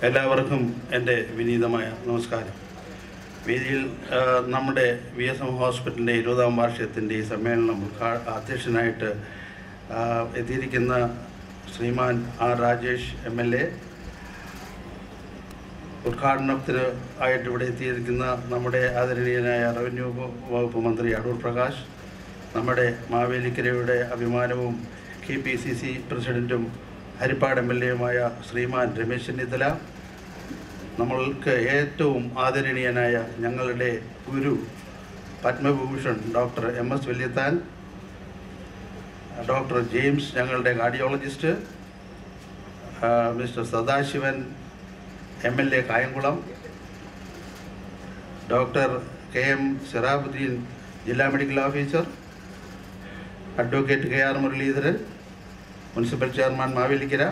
എല്ലാവർക്കും എൻ്റെ വിനീതമായ നമസ്കാരം. വേദിയിൽ നമ്മുടെ VSM ഹോസ്പിറ്റലിൻ്റെ 20ാം വാർഷികത്തിൻ്റെ ഈ സമ്മേളനം അധ്യക്ഷനായിട്ട് എത്തിയിരിക്കുന്ന ശ്രീമാൻ R. രാജേഷ് MLA, ഉദ്ഘാടനത്തിന് ആയിട്ട് ഇവിടെ എത്തിയിരിക്കുന്ന നമ്മുടെ ആദരണീയനായ റവന്യൂ വകുപ്പ് മന്ത്രി അടൂർ പ്രകാശ്, നമ്മുടെ മാവേലിക്കരയുടെ അഭിമാനവും KPCC പ്രസിഡൻറ്റും ഹരിപ്പാട് MLA ശ്രീമാൻ രമേശ് ചെന്നിത്തല, നമ്മൾക്ക് ഏറ്റവും ആദരണീയനായ ഞങ്ങളുടെ ഗുരു Padma Bhushan doctor MS Valiathan, doctor James ഞങ്ങളുടെ cardiologist, mister Sadasivan MLA Kayamkulam, doctor KM Sirabuddeen ജില്ലാ medical officer, advocate KR Muraleedharan municipal chairman Mavelikkara,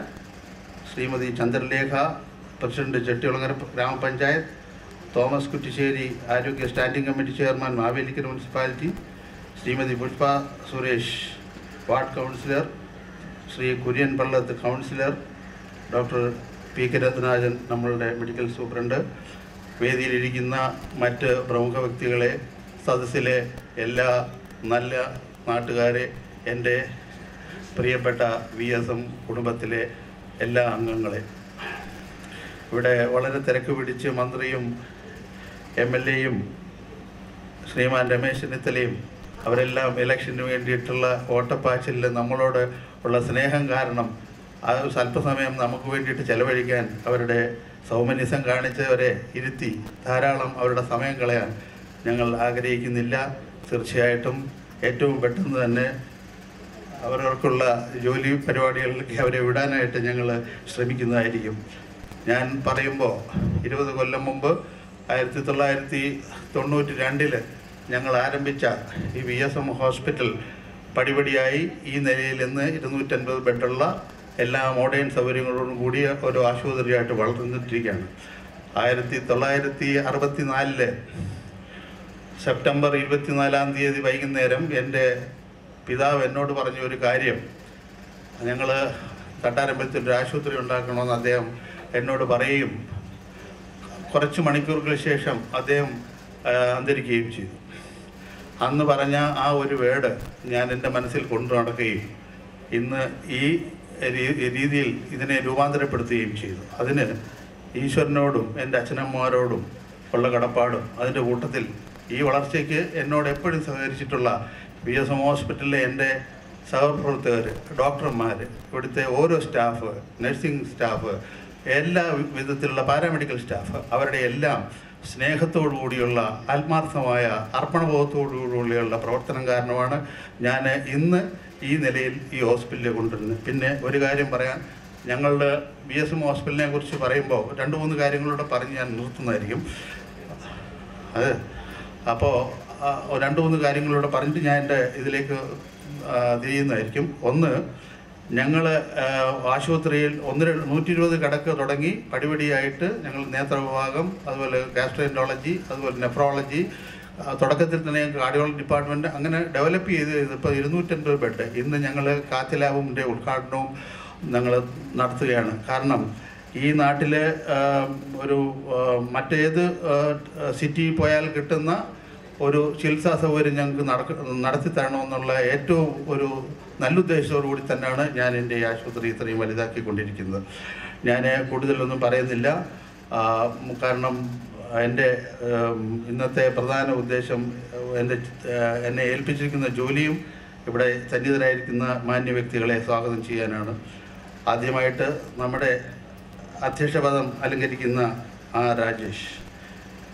Shrimati Chandralekha president Chettikulangara ഗ്രാമപഞ്ചായത്ത്, തോമസ് കുറ്റിശ്ശേരി ആരോഗ്യ standing committee chairman Mavelikkara municipality, Shrimati Pushpa Suresh ward councillor, Shri Kurian Pallath councillor, doctor PK Rathnajan നമ്മളുടെ മെഡിക്കൽ സൂപ്രണ്ട്, വേദിയിലിരിക്കുന്ന മറ്റ് പ്രമുഖ വ്യക്തികളെ, സദസ്സിലെ എല്ലാ നല്ല നാട്ടുകാരെ, എൻ്റെ പ്രിയപ്പെട്ട VSM കുടുംബത്തിലെ എല്ലാ അംഗങ്ങളെ, ഇവിടെ വളരെ തിരക്ക് പിടിച്ച് മന്ത്രിയും MLAയും ശ്രീമാൻ രമേശ് ചെന്നിത്തലയും അവരെല്ലാം ഇലക്ഷന് വേണ്ടിയിട്ടുള്ള ഓട്ടപ്പാച്ചിലിൽ നമ്മളോട് ഉള്ള സ്നേഹം കാരണം ആ സ്വല്പസമയം നമുക്ക് വേണ്ടിയിട്ട് ചെലവഴിക്കാൻ അവരുടെ സൗമനസ്യം കാണിച്ചവരെ ഇരുത്തി ധാരാളം അവരുടെ സമയം കളയാൻ ഞങ്ങൾ ആഗ്രഹിക്കുന്നില്ല. തീർച്ചയായിട്ടും ഏറ്റവും പെട്ടെന്ന് തന്നെ അവർക്കുള്ള ജോലി പരിപാടികളിലേക്ക് അവരെ വിടാനായിട്ട് ഞങ്ങൾ ശ്രമിക്കുന്നതായിരിക്കും. ഞാൻ പറയുമ്പോൾ 20 കൊല്ലം മുമ്പ് 1992 ഞങ്ങൾ ആരംഭിച്ച ഈ VSM ഹോസ്പിറ്റൽ പടിപടിയായി ഈ നിലയിൽ ഇന്ന് 250 ബെഡുള്ള എല്ലാ മോഡേൺ സൗകര്യങ്ങളോടും കൂടിയ ഒരു ആശുപത്രിയായിട്ട് വളർന്നിട്ടിരിക്കുകയാണ്. 1964 സെപ്റ്റംബർ 24-ാം തീയതി വൈകുന്നേരം എൻ്റെ പിതാവ് എന്നോട് പറഞ്ഞ ഒരു കാര്യം, ഞങ്ങൾ തട്ടാരമ്പലത്തിൽ ഒരു ആശുപത്രി ഉണ്ടാക്കണമെന്ന് അദ്ദേഹം എന്നോട് പറയുകയും കുറച്ച് മണിക്കൂറുകൾക്ക് ശേഷം അദ്ദേഹം അന്തരിക്കുകയും ചെയ്തു. അന്ന് പറഞ്ഞ ആ ഒരു വേർഡ് ഞാൻ എൻ്റെ മനസ്സിൽ കൊണ്ടു നടക്കുകയും ഇന്ന് ഈ രീതിയിൽ ഇതിനെ രൂപാന്തരപ്പെടുത്തുകയും ചെയ്തു. അതിന് ഈശ്വരനോടും എൻ്റെ അച്ഛനമ്മമാരോടും ഉള്ള കടപ്പാടും അതിൻ്റെ കൂട്ടത്തിൽ ഈ വളർച്ചയ്ക്ക് എന്നോട് എപ്പോഴും സഹകരിച്ചിട്ടുള്ള VSM ഹോസ്പിറ്റലിലെ എൻ്റെ സഹപ്രവർത്തകർ, ഡോക്ടർമാർ, ഇവിടുത്തെ ഓരോ സ്റ്റാഫ്, നഴ്സിംഗ് സ്റ്റാഫ്, എല്ലാ വിധത്തിലുള്ള പാരാമെഡിക്കൽ സ്റ്റാഫ്, അവരുടെ എല്ലാം സ്നേഹത്തോടു കൂടിയുള്ള ആത്മാർത്ഥമായ അർപ്പണബോധത്തോടുകൂടിയുള്ള പ്രവർത്തനം കാരണമാണ് ഞാൻ ഇന്ന് ഈ നിലയിൽ ഈ ഹോസ്പിറ്റലിൽ കൊണ്ടുവരുന്നത്. പിന്നെ ഒരു കാര്യം പറയാൻ, ഞങ്ങളുടെ VSM ഹോസ്പിറ്റലിനെ കുറിച്ച് പറയുമ്പോൾ 2-3 കാര്യങ്ങളൂടെ പറഞ്ഞ് ഞാൻ നിർത്തുന്നതായിരിക്കും. അപ്പോൾ 2-3 കാര്യങ്ങളൂടെ പറഞ്ഞിട്ട് ഞാൻ എൻ്റെ ഇതിലേക്ക് തിരിയുന്നതായിരിക്കും. ഒന്ന്, ഞങ്ങൾ ആശുപത്രിയിൽ 120 കിടക്ക് തുടങ്ങി പടിപടിയായിട്ട് ഞങ്ങൾ നേത്രവിഭാഗം, അതുപോലെ ഗാസ്ട്രോഎൻട്രോളജി, അതുപോലെ നെഫ്രോളജി, തുടക്കത്തിൽ തന്നെ കാർഡിയോളജി ഡിപ്പാർട്ട്മെൻറ്റ് അങ്ങനെ ഡെവലപ്പ് ചെയ്ത് ഇപ്പോൾ 250 ബെഡ് ഇന്ന് ഞങ്ങൾ കാത്ത് ലാബിൻ്റെ ഉദ്ഘാടനവും ഞങ്ങൾ നടത്തുകയാണ്. കാരണം ഈ നാട്ടിൽ ഒരു മറ്റേത് സിറ്റിയിൽ പോയാൽ കിട്ടുന്ന ഒരു ചികിത്സാ സൗകര്യം ഞങ്ങൾക്ക് നടത്തി തരണമെന്നുള്ള ഏറ്റവും ഒരു നല്ല ഉദ്ദേശത്തോടു കൂടി തന്നെയാണ് ഞാൻ എൻ്റെ ഈ ആശുപത്രി ഇത്രയും വലുതാക്കിക്കൊണ്ടിരിക്കുന്നത്. ഞാൻ കൂടുതലൊന്നും പറയുന്നില്ല, കാരണം എൻ്റെ ഇന്നത്തെ പ്രധാന ഉദ്ദേശം എന്നെ ഏൽപ്പിച്ചിരിക്കുന്ന ജോലിയും ഇവിടെ സന്നിഹിതരായിരിക്കുന്ന മാന്യ വ്യക്തികളെ സ്വാഗതം ചെയ്യാനാണ്. ആദ്യമായിട്ട് നമ്മുടെ അധ്യക്ഷപദം അലങ്കരിക്കുന്ന R. രാജേഷ്,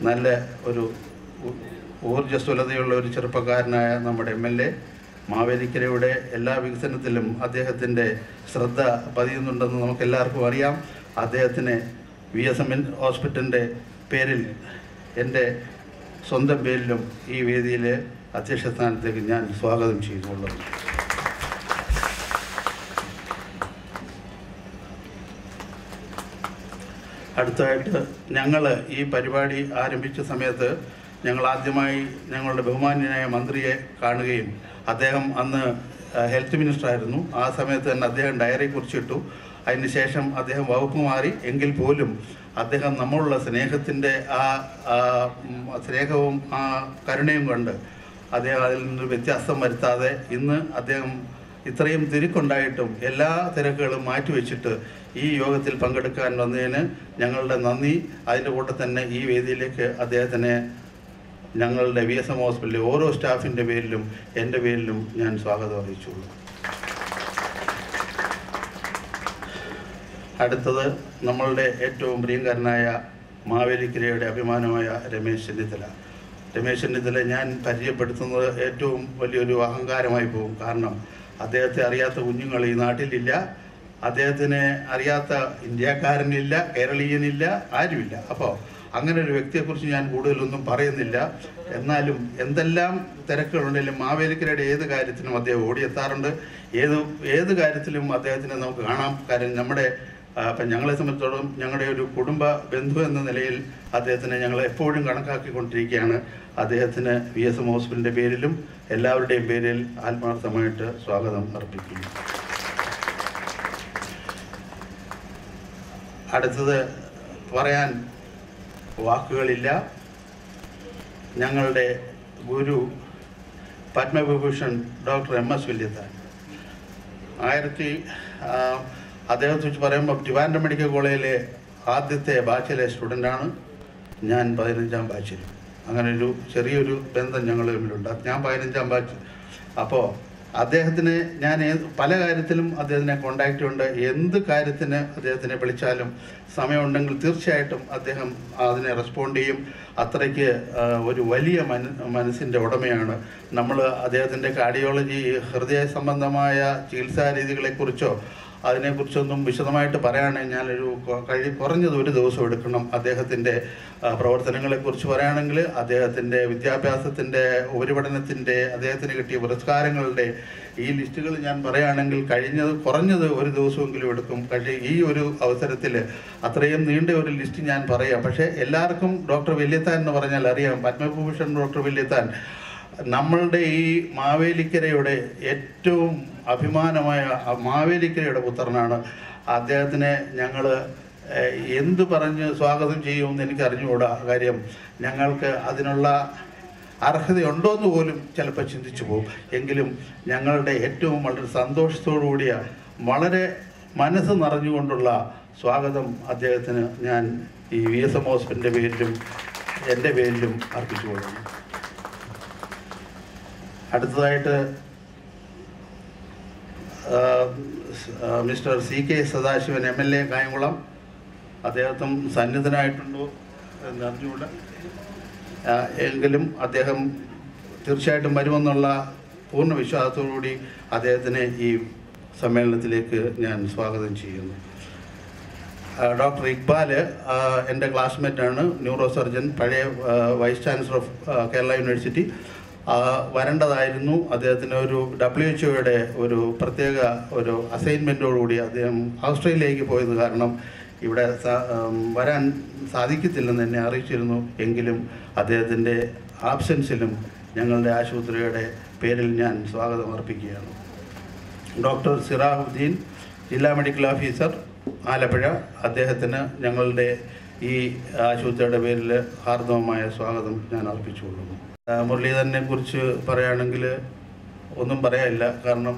നല്ല ഒരു ഊർജ്ജസ്വലതയുള്ള ഒരു ചെറുപ്പക്കാരനായ നമ്മുടെ MLA, മാവേലിക്കരയുടെ എല്ലാ വികസനത്തിലും അദ്ദേഹത്തിൻ്റെ ശ്രദ്ധ പതിയുന്നുണ്ടെന്ന് നമുക്കെല്ലാവർക്കും അറിയാം. അദ്ദേഹത്തിന് VSM ഹോസ്പിറ്റലിൻ്റെ പേരിൽ എൻ്റെ സ്വന്തം പേരിലും ഈ വേദിയിലെ അധ്യക്ഷ സ്ഥാനത്തേക്ക് ഞാൻ സ്വാഗതം ചെയ്തുകൊള്ളുന്നു. അടുത്തതായിട്ട് ഞങ്ങൾ ഈ പരിപാടി ആരംഭിച്ച സമയത്ത് ഞങ്ങൾ ആദ്യമായി ഞങ്ങളുടെ ബഹുമാന്യനായ മന്ത്രിയെ കാണുകയും അദ്ദേഹം അന്ന് ഹെൽത്ത് മിനിസ്റ്റർ ആയിരുന്നു. ആ സമയത്ത് തന്നെ അദ്ദേഹം ഡയറി കുറിച്ചിട്ടു. അതിനുശേഷം അദ്ദേഹം വകുപ്പ് മാറി. എങ്കിൽ പോലും അദ്ദേഹം നമ്മളുള്ള സ്നേഹത്തിൻ്റെ സ്നേഹവും കരുണയും കൊണ്ട് അദ്ദേഹം അതിൽ നിന്ന് വ്യത്യാസം വരുത്താതെ ഇന്ന് അദ്ദേഹം ഇത്രയും തിരക്കുണ്ടായിട്ടും എല്ലാ തിരക്കുകളും മാറ്റിവെച്ചിട്ട് ഈ യോഗത്തിൽ പങ്കെടുക്കാൻ വന്നതിന് ഞങ്ങളുടെ നന്ദി. അതിൻ്റെ കൂടെ തന്നെ ഈ വേദിയിലേക്ക് അദ്ദേഹത്തിനെ ഞങ്ങളുടെ VSM ഹോസ്പിറ്റലിലെ ഓരോ സ്റ്റാഫിൻ്റെ പേരിലും എൻ്റെ പേരിലും ഞാൻ സ്വാഗതം അറിയിച്ചുള്ളൂ. അടുത്തത് നമ്മളുടെ ഏറ്റവും പ്രിയങ്കരനായ മാവേലിക്കരയുടെ അഭിമാനമായ രമേശ് ചെന്നിത്തല ഞാൻ പരിചയപ്പെടുത്തുന്നത് ഏറ്റവും വലിയൊരു അഹങ്കാരമായി പോകും. കാരണം അദ്ദേഹത്തെ അറിയാത്ത കുഞ്ഞുങ്ങൾ ഈ നാട്ടിലില്ല, അദ്ദേഹത്തിനെ അറിയാത്ത ഇന്ത്യക്കാരനില്ല, കേരളീയനില്ല, ആരുമില്ല. അപ്പോൾ അങ്ങനെ ഒരു വ്യക്തിയെക്കുറിച്ച് ഞാൻ കൂടുതലൊന്നും പറയുന്നില്ല. എന്നാലും എന്തെല്ലാം തിരക്കുകളുണ്ടെങ്കിലും മാവേലിക്കരയുടെ ഏത് കാര്യത്തിനും അദ്ദേഹം ഓടിയെത്താറുണ്ട്. ഏത് കാര്യത്തിലും അദ്ദേഹത്തിനെ നമുക്ക് കാണാം. കാര്യം അപ്പം ഞങ്ങളെ സംബന്ധിച്ചിടത്തോളം ഞങ്ങളുടെ ഒരു കുടുംബ ബന്ധു എന്ന നിലയിൽ അദ്ദേഹത്തിനെ ഞങ്ങൾ എപ്പോഴും കണക്കാക്കിക്കൊണ്ടിരിക്കുകയാണ്. അദ്ദേഹത്തിന് VSM ഹോസ്പിറ്റലിൻ്റെ പേരിലും എല്ലാവരുടെയും പേരിൽ ആത്മാർത്ഥമായിട്ട് സ്വാഗതം അർപ്പിക്കുന്നു. അടുത്തത് പറയാൻ വാക്കുകളില്ല. ഞങ്ങളുടെ ഗുരു പത്മവിഭൂഷൺ ഡോക്ടർ MS വല്യത്താൻ അദ്ദേഹത്തെ വെച്ച് പറയുമ്പോൾ ട്രിവാൻഡ്രം മെഡിക്കൽ കോളേജിലെ ആദ്യത്തെ ബാച്ചിലെ സ്റ്റുഡൻ്റാണ് ഞാൻ. 15ാം ബാച്ചിൽ. അങ്ങനെ ഒരു ചെറിയൊരു ബന്ധം ഞങ്ങൾ തമ്മിലുണ്ട്. ഞാൻ 15ാം ബാച്ച്. അപ്പോൾ അദ്ദേഹത്തിന് ഞാൻ പല കാര്യത്തിലും അദ്ദേഹത്തിനെ കോണ്ടാക്റ്റ് ഉണ്ട്. എന്ത് കാര്യത്തിന് അദ്ദേഹത്തിനെ വിളിച്ചാലും സമയമുണ്ടെങ്കിൽ തീർച്ചയായിട്ടും അദ്ദേഹം അതിനെ റെസ്പോണ്ട് ചെയ്യും. അത്രയ്ക്ക് ഒരു വലിയ മനസ്സിൻ്റെ ഉടമയാണ്. നമ്മൾ അദ്ദേഹത്തിൻ്റെ കാർഡിയോളജി, ഹൃദയ സംബന്ധമായ ചികിത്സാ രീതികളെക്കുറിച്ചോ അതിനെക്കുറിച്ചൊന്നും വിശദമായിട്ട് പറയുകയാണെങ്കിൽ ഞാനൊരു കുറഞ്ഞത് ഒരു ദിവസം എടുക്കണം. അദ്ദേഹത്തിൻ്റെ പ്രവർത്തനങ്ങളെക്കുറിച്ച് പറയുകയാണെങ്കിൽ, അദ്ദേഹത്തിൻ്റെ വിദ്യാഭ്യാസത്തിൻ്റെ, ഉപരിപഠനത്തിൻ്റെ, അദ്ദേഹത്തിന് കിട്ടിയ പുരസ്കാരങ്ങളുടെ ഈ ലിസ്റ്റുകൾ ഞാൻ പറയുകയാണെങ്കിൽ കുറഞ്ഞത് ഒരു ദിവസമെങ്കിലും എടുക്കും. പക്ഷേ ഈ ഒരു അവസരത്തിൽ അത്രയും നീണ്ട ഒരു ലിസ്റ്റ് ഞാൻ പറയാം. പക്ഷേ എല്ലാവർക്കും ഡോക്ടർ വല്യത്താൻ എന്ന് പറഞ്ഞാൽ അറിയാം. പത്മഭൂഷൺ ഡോക്ടർ വല്യത്താൻ നമ്മളുടെ ഈ മാവേലിക്കരയുടെ ഏറ്റവും അഭിമാനമായ മാവേലിക്കരയുടെ പുത്രനാണ്. അദ്ദേഹത്തിനെ ഞങ്ങൾ എന്ത് പറഞ്ഞ് സ്വാഗതം ചെയ്യുമെന്ന് എനിക്ക് അറിഞ്ഞുകൂടാ. കാര്യം ഞങ്ങൾക്ക് അതിനുള്ള അർഹതയുണ്ടോയെന്ന് പോലും ചിലപ്പോൾ ചിന്തിച്ചു പോകും. എങ്കിലും ഞങ്ങളുടെ ഏറ്റവും വളരെ സന്തോഷത്തോടു കൂടിയ, വളരെ മനസ്സ് നിറഞ്ഞുകൊണ്ടുള്ള സ്വാഗതം അദ്ദേഹത്തിന് ഞാൻ ഈ VSM ഹോസ്പിറ്റലിൻ്റെ പേരിലും എൻ്റെ പേരിലും അർപ്പിച്ചു കൊള്ളുന്നു. അടുത്തതായിട്ട് mister CK Sadasivan MLA Kayamkulam. അദ്ദേഹത്തും സന്നിധനായിട്ടുണ്ടോ എന്ന് അറിഞ്ഞുകൂടാ. എങ്കിലും അദ്ദേഹം തീർച്ചയായിട്ടും വരുമെന്നുള്ള പൂർണ്ണ വിശ്വാസത്തോടുകൂടി അദ്ദേഹത്തിനെ ഈ സമ്മേളനത്തിലേക്ക് ഞാൻ സ്വാഗതം ചെയ്യുന്നു. ഡോക്ടർ ഇക്ബാൽ എൻ്റെ ക്ലാസ്മേറ്റാണ്, ന്യൂറോ സർജൻ, പഴയ vice chancellor of Kerala university. വരേണ്ടതായിരുന്നു. അദ്ദേഹത്തിന് ഒരു WHO ഒരു പ്രത്യേക ഒരു അസൈൻമെൻറ്റോടുകൂടി അദ്ദേഹം ഓസ്ട്രേലിയയിലേക്ക് പോയത് കാരണം ഇവിടെ വരാൻ സാധിക്കത്തില്ലെന്ന് എന്നെ അറിയിച്ചിരുന്നു. എങ്കിലും അദ്ദേഹത്തിൻ്റെ ആബ്സെൻസിലും ഞങ്ങളുടെ ആശുപത്രിയുടെ പേരിൽ ഞാൻ സ്വാഗതം അർപ്പിക്കുകയാണ്. ഡോക്ടർ സിറാഹുദ്ദീൻ, ജില്ലാ മെഡിക്കൽ ഓഫീസർ, ആലപ്പുഴ. അദ്ദേഹത്തിന് ഞങ്ങളുടെ ഈ ആശുപത്രിയുടെ പേരിൽ ഹാർദവമായ സ്വാഗതം ഞാൻ അർപ്പിച്ചുകൊള്ളുന്നു. മുരളീധരനെ കുറിച്ച് പറയുകയാണെങ്കിൽ ഒന്നും പറയാനില്ല. കാരണം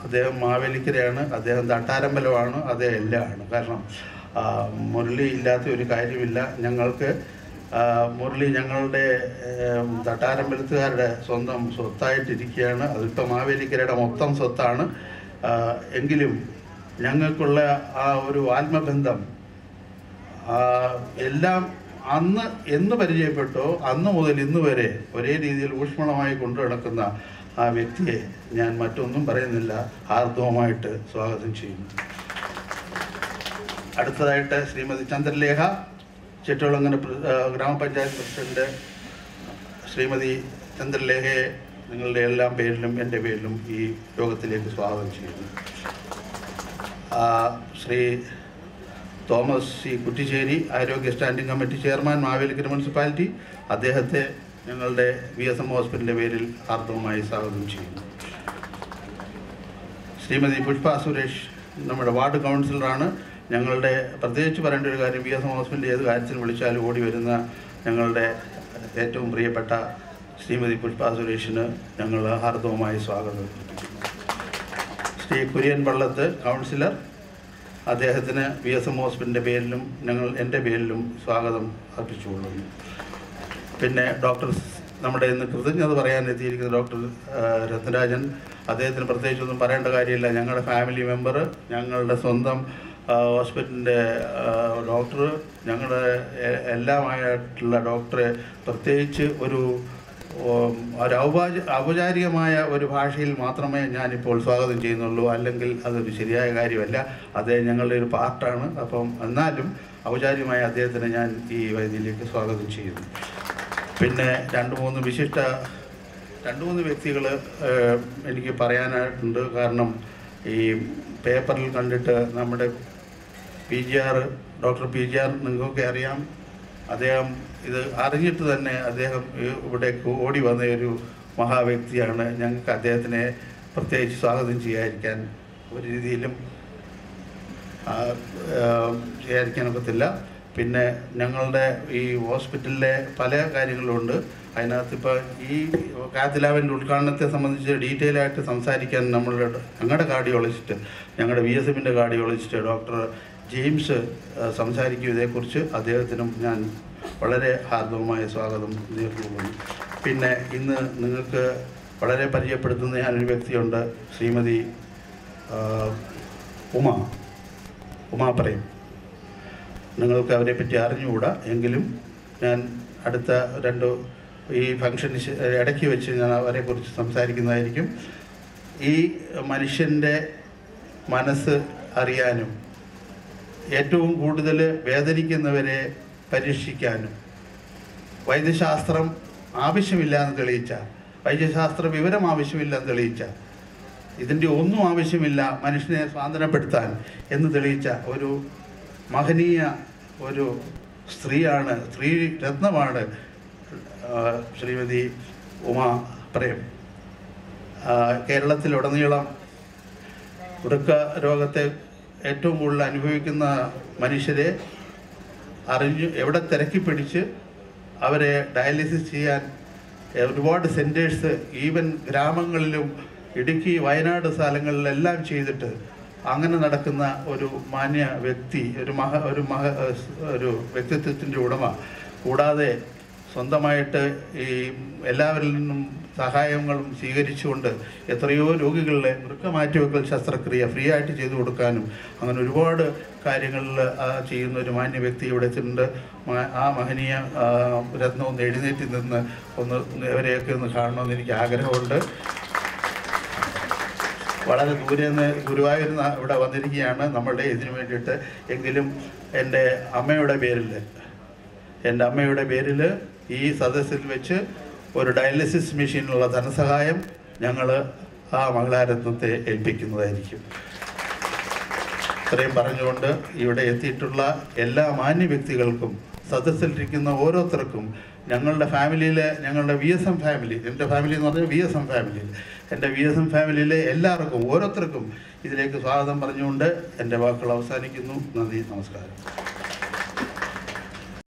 അദ്ദേഹം മാവേലിക്കരയാണ്, അദ്ദേഹം തട്ടാരമ്പലമാണ്, അദ്ദേഹം എല്ലാമാണ്. കാരണം മുരളി ഇല്ലാത്ത ഒരു കാര്യമില്ല. ഞങ്ങൾക്ക് മുരളി ഞങ്ങളുടെ തട്ടാരമ്പലത്തുകാരുടെ സ്വന്തം സ്വത്തായിട്ടിരിക്കുകയാണ്. അതിപ്പോൾ മാവേലിക്കരയുടെ മൊത്തം സ്വത്താണ്. എങ്കിലും ഞങ്ങൾക്കുള്ള ആ ഒരു ആത്മബന്ധം എല്ലാം എന്ന് പരിചയപ്പെട്ടോ അന്ന് മുതൽ ഇന്ന് വരെ ഒരേ രീതിയിൽ ഊഷ്മളമായി കൊണ്ടു നടക്കുന്ന ആ വ്യക്തിയെ ഞാൻ മറ്റൊന്നും പറയുന്നില്ല, ഹാർദവമായിട്ട് സ്വാഗതം ചെയ്യുന്നു. അടുത്തതായിട്ട് ശ്രീമതി ചന്ദ്രലേഖ, ചെട്ടികുളങ്ങര ഗ്രാമപഞ്ചായത്ത് പ്രസിഡന്റ്. ശ്രീമതി ചന്ദ്രലേഖയെ നിങ്ങളുടെ എല്ലാം പേരിലും എൻ്റെ പേരിലും ഈ യോഗത്തിലേക്ക് സ്വാഗതം ചെയ്യുന്നു. Shri Thomas C. കുറ്റിശ്ശേരി, ആരോഗ്യ standing committee chairman, Mavelikkara municipality. അദ്ദേഹത്തെ ഞങ്ങളുടെ VSM ഹോസ്പിറ്റലിൻ്റെ പേരിൽ ഹാർദവമായി സ്വാഗതം ചെയ്യുന്നു. ശ്രീമതി പുഷ്പ സുരേഷ്, നമ്മുടെ വാർഡ് കൗൺസിലറാണ്. ഞങ്ങളുടെ പ്രത്യേകിച്ച് പറയേണ്ട ഒരു കാര്യം, BSM ഹോസ്പിറ്റലിൽ ഏത് കാര്യത്തിന് വിളിച്ചാലും ഓടി വരുന്ന ഞങ്ങളുടെ ഏറ്റവും പ്രിയപ്പെട്ട ശ്രീമതി പുഷ്പ സുരേഷിന് ഞങ്ങൾ ഹാർദവമായി സ്വാഗതം. ശ്രീ കുര്യൻ പള്ളത്ത് കൗൺസിലർ, അദ്ദേഹത്തിന് BSM ഹോസ്പിറ്റലിൻ്റെ പേരിലും എൻ്റെ പേരിലും സ്വാഗതം അർപ്പിച്ചുകൊള്ളുന്നു. പിന്നെ നമ്മുടെ ഇന്ന് കൃതജ്ഞത പറയാൻ എത്തിയിരിക്കുന്ന ഡോക്ടർ രത്നരാജൻ, അദ്ദേഹത്തിന് പ്രത്യേകിച്ചൊന്നും പറയേണ്ട കാര്യമില്ല. ഞങ്ങളുടെ ഫാമിലി മെമ്പർ, ഞങ്ങളുടെ സ്വന്തം ഹോസ്പിറ്റലിൻ്റെ ഡോക്ടർ, ഞങ്ങളുടെ എല്ലാമായിട്ടുള്ള ഡോക്ടറെ പ്രത്യേകിച്ച് ഒരു ഔപചാരികമായ ഒരു ഭാഷയിൽ മാത്രമേ ഞാനിപ്പോൾ സ്വാഗതം ചെയ്യുന്നുള്ളൂ, അല്ലെങ്കിൽ അതൊരു ശരിയായ കാര്യമല്ല. അദ്ദേഹം ഞങ്ങളുടെ ഒരു പാർട്ടാണ്. അപ്പം എന്നാലും ഔപചാരികമായ അദ്ദേഹത്തിന് ഞാൻ ഈ വേദിയിലേക്ക് സ്വാഗതം ചെയ്യുന്നു. പിന്നെ രണ്ട് മൂന്ന് വ്യക്തികൾ എനിക്ക് പറയാനായിട്ടുണ്ട്. കാരണം ഈ പേപ്പറിൽ കണ്ടിട്ട് നമ്മുടെ ഡോക്ടർ PGR നിങ്ങൾക്കൊക്കെ അറിയാം. അദ്ദേഹം ഇത് അറിഞ്ഞിട്ട് തന്നെ അദ്ദേഹം ഇവിടേക്ക് ഓടി വന്ന ഒരു മഹാവ്യക്തിയാണ്. ഞങ്ങൾക്ക് അദ്ദേഹത്തിനെ പ്രത്യേകിച്ച് സ്വാഗതം ചെയ്യാതിരിക്കാൻ ഒരു രീതിയിലും ചെയ്യാതിരിക്കാനൊക്കത്തില്ല. പിന്നെ ഞങ്ങളുടെ ഈ ഹോസ്പിറ്റലിലെ പല കാര്യങ്ങളുണ്ട്. അതിനകത്ത് ഇപ്പോൾ ഈ കാത്ത് ലാബിൻ്റെ ഉദ്ഘാടനത്തെ സംബന്ധിച്ച് ഡീറ്റെയിൽ ആയിട്ട് സംസാരിക്കാൻ ഞങ്ങളുടെ കാർഡിയോളജിസ്റ്റ്, ഞങ്ങളുടെ BSMൻ്റെ കാർഡിയോളജിസ്റ്റ് ഡോക്ടർ ജെയിംസ് സംസാരിക്കും. ഇതേക്കുറിച്ച് അദ്ദേഹത്തിനും ഞാൻ വളരെ ഹാർദവമായ സ്വാഗതം നേർന്നുകൊള്ളുന്നു. പിന്നെ ഇന്ന് നിങ്ങൾക്ക് വളരെ പരിചയപ്പെടുത്തുന്ന ഞാനൊരു വ്യക്തിയുണ്ട്, ശ്രീമതി ഉമാ പറയും. നിങ്ങൾക്ക് അവരെപ്പറ്റി അറിഞ്ഞുകൂടാ, എങ്കിലും ഞാൻ അടുത്ത ഈ ഫംഗ്ഷന് ഇടയ്ക്ക് വെച്ച് ഞാൻ അവരെക്കുറിച്ച് സംസാരിക്കുന്നതായിരിക്കും. ഈ മനുഷ്യൻ്റെ മനസ്സ് അറിയാനും ഏറ്റവും കൂടുതൽ വേദനിക്കുന്നവരെ പരീക്ഷിക്കാനും വൈദ്യശാസ്ത്രം ആവശ്യമില്ല എന്ന് തെളിയിച്ച, വൈദ്യശാസ്ത്ര വിവരം ആവശ്യമില്ല എന്ന് തെളിയിച്ച, ഇതിൻ്റെ ഒന്നും ആവശ്യമില്ല മനുഷ്യനെ സ്വാതന്ത്ര്യപ്പെടുത്താൻ എന്ന് തെളിയിച്ച ഒരു മഹനീയ ഒരു സ്ത്രീയാണ്, സ്ത്രീ രത്നമാണ് ശ്രീമതി ഉമാ പ്രേം. കേരളത്തിലുടനീളം വൃക്ക രോഗത്തെ ഏറ്റവും കൂടുതൽ അനുഭവിക്കുന്ന മനുഷ്യരെ എവിടെ തിരക്കി പിടിച്ച് അവരെ ഡയാലിസിസ് ചെയ്യാൻ ഒരുപാട് സെൻറ്റേഴ്സ് ഈവൻ ഗ്രാമങ്ങളിലും ഇടുക്കി, വയനാട് സ്ഥലങ്ങളിലെല്ലാം ചെയ്തിട്ട് അങ്ങനെ നടക്കുന്ന ഒരു മാന്യ വ്യക്തി, ഒരു വ്യക്തിത്വത്തിൻ്റെ ഉടമ. കൂടാതെ സ്വന്തമായിട്ട് ഈ എല്ലാവരിൽ നിന്നും സഹായങ്ങളും സ്വീകരിച്ചുകൊണ്ട് എത്രയോ രോഗികളുടെ വൃക്ക മാറ്റിവെക്കൽ ശസ്ത്രക്രിയ ഫ്രീ ആയിട്ട് ചെയ്തു കൊടുക്കാനും അങ്ങനെ ഒരുപാട് കാര്യങ്ങളിൽ ചെയ്യുന്ന ഒരു മാന്യ വ്യക്തി ഇവിടെ എത്തിയിട്ടുണ്ട്. ആ മഹനീയ രത്നം ഒന്ന് എഴുന്നേറ്റ് നിന്ന് ഇവരെയൊക്കെ ഒന്ന് കാണണമെന്ന് എനിക്ക് ആഗ്രഹമുണ്ട്. വളരെ ദൂരെ നിന്ന് ഗുരുവായൂർ ഇവിടെ വന്നിരിക്കുകയാണ് നമ്മളുടെ ഇതിനു വേണ്ടിയിട്ട്. എങ്കിലും എൻ്റെ അമ്മയുടെ പേരിൽ ഈ സദസ്സിൽ വെച്ച് ഒരു ഡയാലിസിസ് മെഷീനുള്ള ധനസഹായം ഞങ്ങൾ ആ മംഗളാരത്നത്തെ ഏൽപ്പിക്കുന്നതായിരിക്കും. ഇത്രയും പറഞ്ഞുകൊണ്ട് ഇവിടെ എത്തിയിട്ടുള്ള എല്ലാ മാന്യ വ്യക്തികൾക്കും സദസ്സിലിരിക്കുന്ന ഓരോരുത്തർക്കും ഞങ്ങളുടെ VSM ഫാമിലി, എൻ്റെ ഫാമിലി എന്ന് പറഞ്ഞാൽ VSM ഫാമിലി, എൻ്റെ VSM ഫാമിലിയിലെ എല്ലാവർക്കും ഓരോരുത്തർക്കും ഇതിലേക്ക് സ്വാഗതം പറഞ്ഞുകൊണ്ട് എൻ്റെ വാക്കുകൾ അവസാനിക്കുന്നു. നന്ദി, നമസ്കാരം.